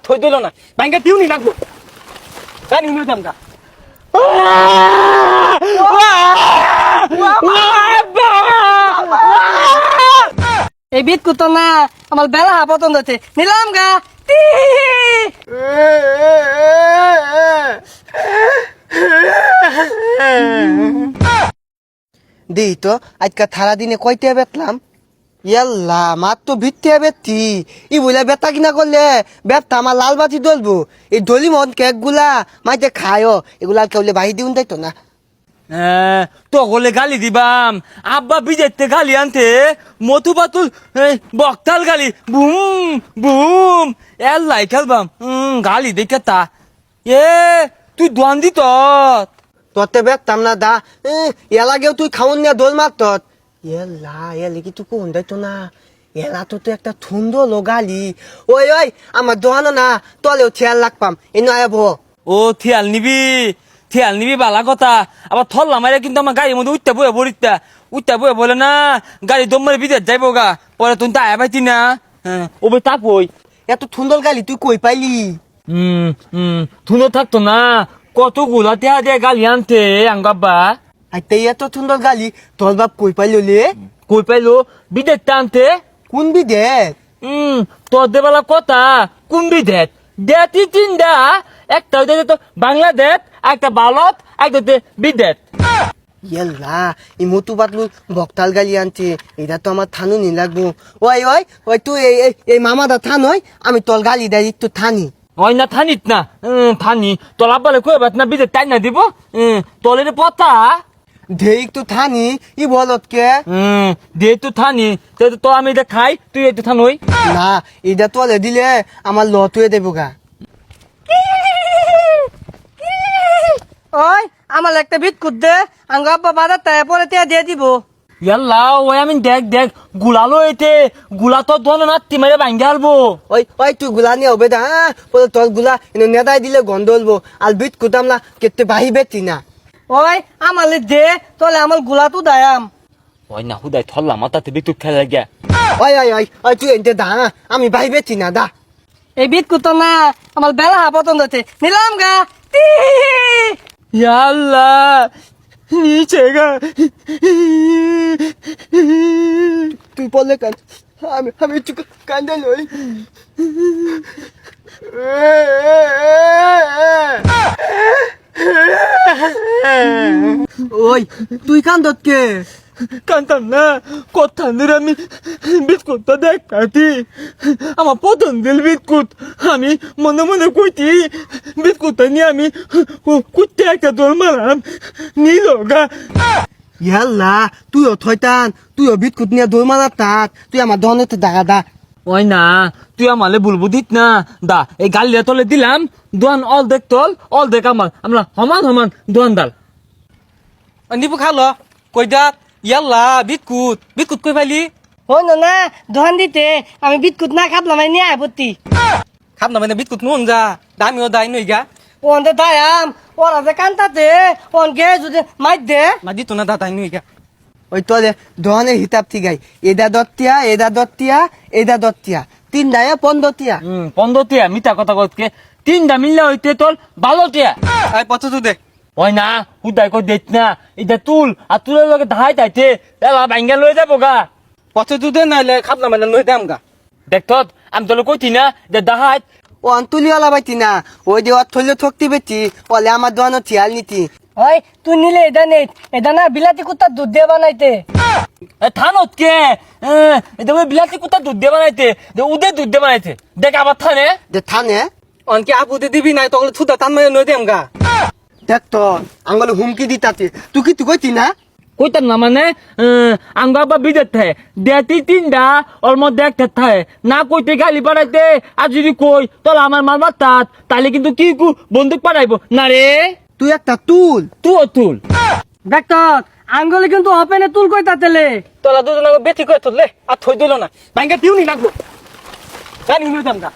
থই দিল না ব্যাংকে দিও নি লাগবো জানি নিয়ে দাম গা এই বিট কুতো না আমার বেলা পছন্দ আছে নিলাম গা দেই তো আজকে সারা দিনে কয়টা বেতলাম ইয়াল্লা মাত্র ভিত্তি বেত্তি ই বলে বেতা কিনা করলে বেতা আমার লাল বাতি দলবো এই দলি মন কেক গুলা মাইতে খায় এগুলা কেউলে বাহি দিউন তাইতো না তো গলে গালি দিবাম আব্বা বিজেতে গালি আনতে মধু বাতুল বকতাল গালি বুম বুম এল্লাই খেলবাম গালি দেখে তা এ তুই দোয়ান দিত তোতে বেতাম না দা এলাগেও তুই খাওন নিয়ে দোল মারত ইয়াল্লা এলে কি তুই কোন দাইতো না এলা তো একটা থুন্দ লো গালি ওই ওই আমার দোহানো না তলেও ছেয়াল লাগপাম এই নয় ভো ও থিয়াল নিবি বালা কথা আবার থল্লা মারে কিন্তু আমার গাড়ির মধ্যে উঠতে বয়ে বলে না গাড়ি দম মারে বিদেশ যাইব গা পরে তুমি তাই পাইতি না ও বে তাপ ওই এত থুন্দর গালি তুই কই পাইলি থুনো থাকতো না কতগুলা টেহা দিয়ে গালি আনতে আঙ্গাব্বা আইতে এত সুন্দর গালি তোর বাপ কই পাইলো লে কই পাইলো বিদেশ টানতে কোন বিদেশ তোর দেবেলা কথা কোন বিদেশ দেতি তিনটা একটা হইতে তো বাংলাদেশ একটা ভারত একটা বিদেশ ইয়াল্লা এই মতু পাতলু বকতাল গালি আনছে এটা তো আমার থানু নি লাগবো ওই ওই ওই তুই এই মামাদা থান হয় আমি তোর গালি দেয় একটু থানি ওই না থানিত না থানি তোর আব্বালে কই বাত না বিদেশ টাই না দিব তোলের পতা দে একটু থানি ই বলত কে দে তো থানি তো আমি এটা খাই তুই একটু থান হই না এটা তোলে দিলে আমার লতুয়ে দেবো গা ওই আমার একটা বিট কুত দে আঙ্গ আব্বা বাজার তাই পরে তে দিয়ে দিব ইয়াল্লা ওই আমি দেখ গুলালো এতে গুলা তো দোন না তিমারে ভাঙ্গে আলবো ওই ওই তুই গুলা নিয়ে হবে দা বলে তোর গুলা নেদাই দিলে গন্ধ হলবো আর বিট কুতাম না কেতে বাহি বেতি না ওই আমার দে তোলে আমার গুলা তো দায়াম ওই না হুদাই থল্লা মাথাতে বিটুক খেলা গিয়া ওই ওই ওই ওই তুই এনতে দা আমি বাহি বেতি না দা এই বিট কুতো না আমার বেলা পছন্দ আছে নিলাম গা ইয়াল্লা নিচে গা তুই বললে কান আমি একটু কান্দা লই ওই তুই কান্দত কে কান্তাম না কথা আমি বিস্কুটটা দেখাতি আমার পতন দিল বিস্কুট আমি মনে কইতি বিস্কুটটা নিয়ে আমি কুত্তে একটা দোল মারাম নিল গা ইয়াল্লা তুইও থইতান তুইও বিটকুট নিয়ে দৌড় মারা তাত তুই আমার দহনেতে দাগা দা ওই না তুই আমালে বলবো দিত না দা এই গালিয়া তলে দিলাম দোয়ান অল দেখ আমার আমরা সমান দোয়ান ডাল নিবু খালো কই দা ইয়াল্লা বিস্কুট কই পাইলি হইন না ধন দিতে আমি বিট কুত না খাবলাম নিয়ে আপত্তি খাব না মানে বিস্কুট নুন যা দামিও দাই নই গা ওনতে দায়াম ওরা যে কান্তাতে ওন গে যদি মাইর দে মা দিত না দাদাই নই গা ওই তোলে দহনের হিসাব ঠিকাই এদা দত্তিয়া 3 দায়া 15 টিয়া 15 টিয়া মিঠা কথা কতকে 3টা মিললে হইতে তোর 12 টিয়া আই পথ তো দে ওই না হুদাই কই দেখ না এটা তুল আর তুলের লগে ধাই তাইতে এলা ভাঙ্গা লই যাবো গা পথ তো দে নাইলে খাবলা মানে লই দাম গা দেখ তো আমি তোলে কইতি না যে দাহাই ও আন্তুলি ওলা বাইতি না ওই যে ওর থইলে ঠকতি বেটি ওলে আমার দহন ঠিয়াল নিতি ওই তুই নিলে এটা না বিলাতি কুত্তার দুধ দিয়ে বানাইতে থানত কে এটা বিলাতি কুত্তা দুধ দিয়ে বানাইতে উদে দুধ দিয়ে বানাইতে দেখ আবার থানে যে থানে অনকে আপুতে দিবি নাই তখন ছুদা টান মানে লই দেম গা দেখ তো আঙ্গলে হুমকি দিতাতে তুই কি তুই কইতি না কইতাম না মানে আঙ্গা বা বিদেশ থাকে দেতি 3টা ওর মধ্যে একটা থাকে না কইতে গালি পাঠাইতে আর যদি কই তোর আমার মাল মারতাত তাহলে কিন্তু কি বন্দুক পাঠাইবো না রে তুই একটা তুল তুল দেখ তো আঙ্গলে কিন্তু ওপেনে তুল কই তাতেলে তোলা দুজন বেশি করে তুললে আর থই দিল না ব্যাংকে দিও নি লাগবো জানি নিয়ে দাম গা